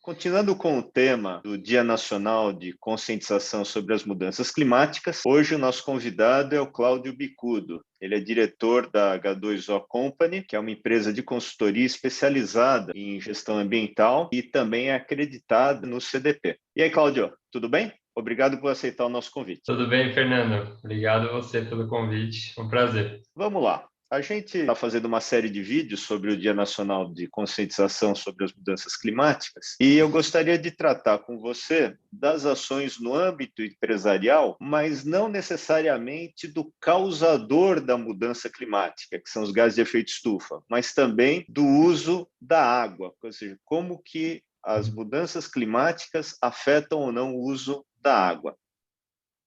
Continuando com o tema do Dia Nacional de Conscientização sobre as Mudanças Climáticas, hoje o nosso convidado é o Cláudio Bicudo. Ele é diretor da H2O Company, que é uma empresa de consultoria especializada em gestão ambiental e também é acreditada no CDP. E aí, Cláudio, tudo bem? Obrigado por aceitar o nosso convite. Tudo bem, Fernando? Obrigado a você pelo convite. Um prazer. Vamos lá. A gente está fazendo uma série de vídeos sobre o Dia Nacional de Conscientização sobre as Mudanças Climáticas e eu gostaria de tratar com você das ações no âmbito empresarial, mas não necessariamente do causador da mudança climática, que são os gases de efeito estufa, mas também do uso da água, ou seja, como que as mudanças climáticas afetam ou não o uso da água.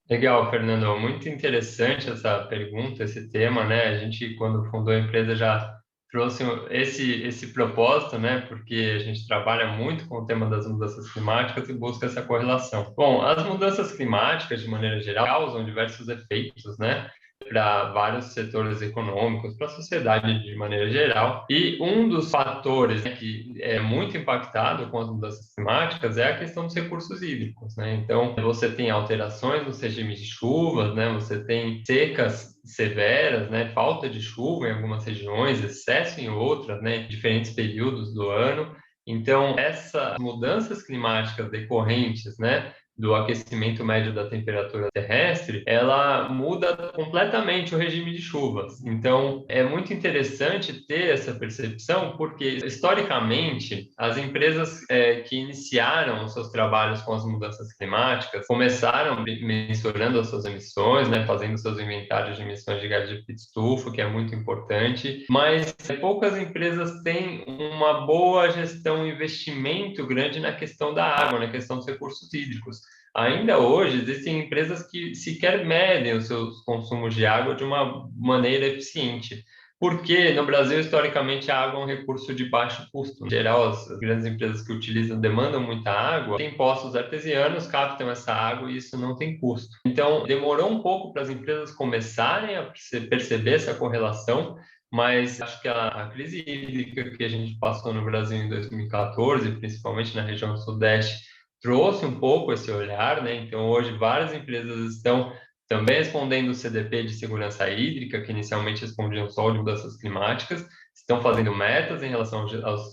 Legal, Fernando. Muito interessante essa pergunta, esse tema, né? A gente, quando fundou a empresa, já trouxe esse propósito, né? Porque a gente trabalha muito com o tema das mudanças climáticas e busca essa correlação. Bom, as mudanças climáticas, de maneira geral, causam diversos efeitos, né? Para vários setores econômicos, para a sociedade de maneira geral. E um dos fatores, né, que é muito impactado com as mudanças climáticas é a questão dos recursos hídricos, né? Então, você tem alterações nos regimes de chuvas, né? Você tem secas severas, né? Falta de chuva em algumas regiões, excesso em outras, né? Diferentes períodos do ano. Então, essas mudanças climáticas decorrentes, né, do aquecimento médio da temperatura terrestre, ela muda completamente o regime de chuvas. Então, é muito interessante ter essa percepção, porque, historicamente, as empresas que iniciaram os seus trabalhos com as mudanças climáticas começaram mensurando as suas emissões, né, fazendo seus inventários de emissões de gás de efeito estufa, que é muito importante, mas poucas empresas têm uma boa gestão e investimento grande na questão da água, na questão dos recursos hídricos. Ainda hoje, existem empresas que sequer medem os seus consumos de água de uma maneira eficiente. Porque no Brasil, historicamente, a água é um recurso de baixo custo. Em geral, as grandes empresas que utilizam demandam muita água, têm poços artesianos, captam essa água e isso não tem custo. Então, demorou um pouco para as empresas começarem a perceber essa correlação, mas acho que a crise hídrica que a gente passou no Brasil em 2014, principalmente na região sudeste, trouxe um pouco esse olhar, né? Então, hoje, várias empresas estão também respondendo o CDP de segurança hídrica, que inicialmente respondiam só de mudanças climáticas, estão fazendo metas em relação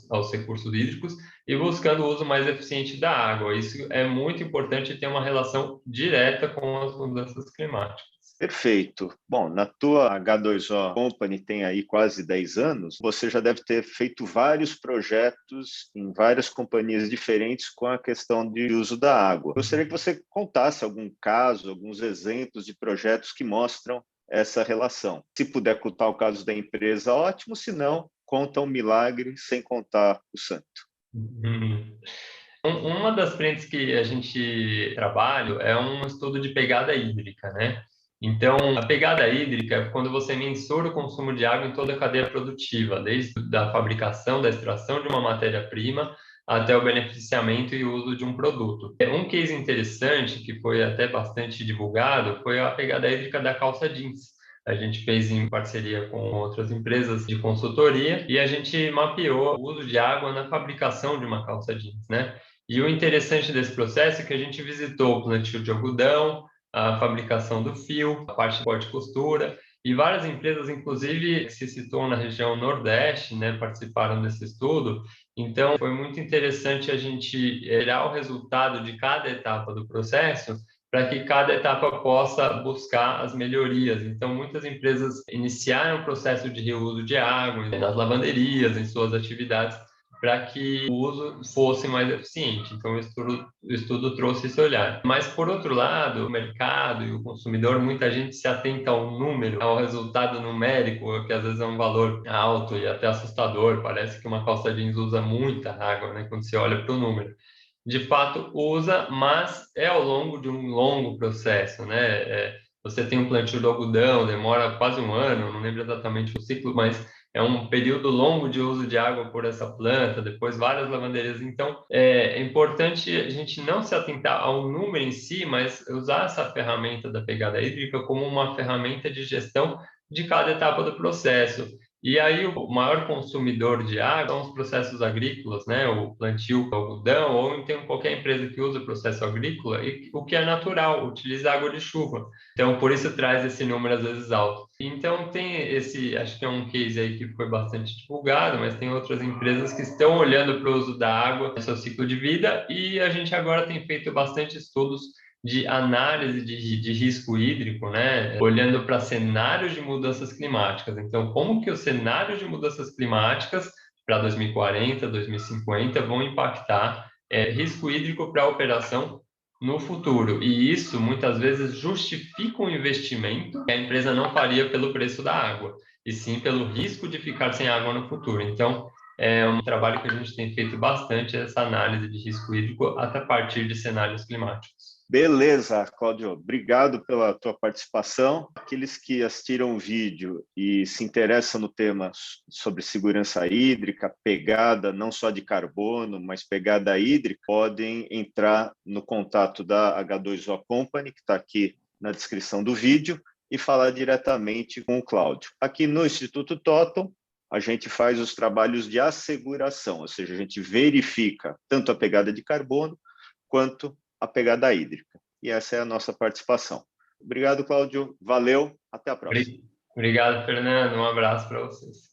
aos recursos hídricos e buscando o uso mais eficiente da água. Isso é muito importante ter uma relação direta com as mudanças climáticas. Perfeito. Bom, na tua H2O Company tem aí quase 10 anos, você já deve ter feito vários projetos em várias companhias diferentes com a questão de uso da água. Gostaria que você contasse algum caso, alguns exemplos de projetos que mostram essa relação. Se puder contar o caso da empresa, ótimo, se não, conta um milagre sem contar o santo. Uhum. Uma das frentes que a gente trabalha é um estudo de pegada hídrica, né? Então, a pegada hídrica é quando você mensura o consumo de água em toda a cadeia produtiva, desde a fabricação, da extração de uma matéria-prima até o beneficiamento e uso de um produto. Um case interessante, que foi até bastante divulgado, foi a pegada hídrica da calça jeans. A gente fez em parceria com outras empresas de consultoria e a gente mapeou o uso de água na fabricação de uma calça jeans, né? E o interessante desse processo é que a gente visitou o plantio de algodão, a fabricação do fio, a parte de corte e costura, e várias empresas, inclusive, que se situam na região Nordeste, né, participaram desse estudo. Então, foi muito interessante a gente tirar o resultado de cada etapa do processo para que cada etapa possa buscar as melhorias. Então, muitas empresas iniciaram o processo de reuso de água nas lavanderias, em suas atividades, para que o uso fosse mais eficiente. Então, o estudo trouxe esse olhar. Mas, por outro lado, o mercado e o consumidor, muita gente se atenta ao número, ao resultado numérico, que às vezes é um valor alto e até assustador. Parece que uma calça jeans usa muita água, né, quando você olha para o número. De fato, usa, mas é ao longo de um longo processo, né? Você tem um plantio do algodão, demora quase um ano, não lembro exatamente o ciclo, mas é um período longo de uso de água por essa planta, depois várias lavanderias. Então, é importante a gente não se atentar ao número em si, mas usar essa ferramenta da pegada hídrica como uma ferramenta de gestão de cada etapa do processo. E aí o maior consumidor de água são os processos agrícolas, né? O plantio do algodão, ou então qualquer empresa que usa o processo agrícola, e o que é natural, utiliza água de chuva. Então, por isso traz esse número às vezes alto. Então, tem esse, acho que é um case aí que foi bastante divulgado, mas tem outras empresas que estão olhando para o uso da água no seu ciclo de vida, e a gente agora tem feito bastante estudos de análise de risco hídrico, né? Olhando para cenários de mudanças climáticas. Então, como que os cenários de mudanças climáticas para 2040, 2050 vão impactar risco hídrico para a operação no futuro? E isso, muitas vezes, justifica um investimento que a empresa não faria pelo preço da água, e sim pelo risco de ficar sem água no futuro. Então, é um trabalho que a gente tem feito bastante, essa análise de risco hídrico a partir de cenários climáticos. Beleza, Cláudio, obrigado pela tua participação. Aqueles que assistiram o vídeo e se interessam no tema sobre segurança hídrica, pegada não só de carbono, mas pegada hídrica, podem entrar no contato da H2O Company, que está aqui na descrição do vídeo, e falar diretamente com o Cláudio. Aqui no Instituto Totem, a gente faz os trabalhos de asseguração, ou seja, a gente verifica tanto a pegada de carbono quanto a pegada hídrica. E essa é a nossa participação. Obrigado, Cláudio. Valeu. Até a próxima. Obrigado, Fernando. Um abraço para vocês.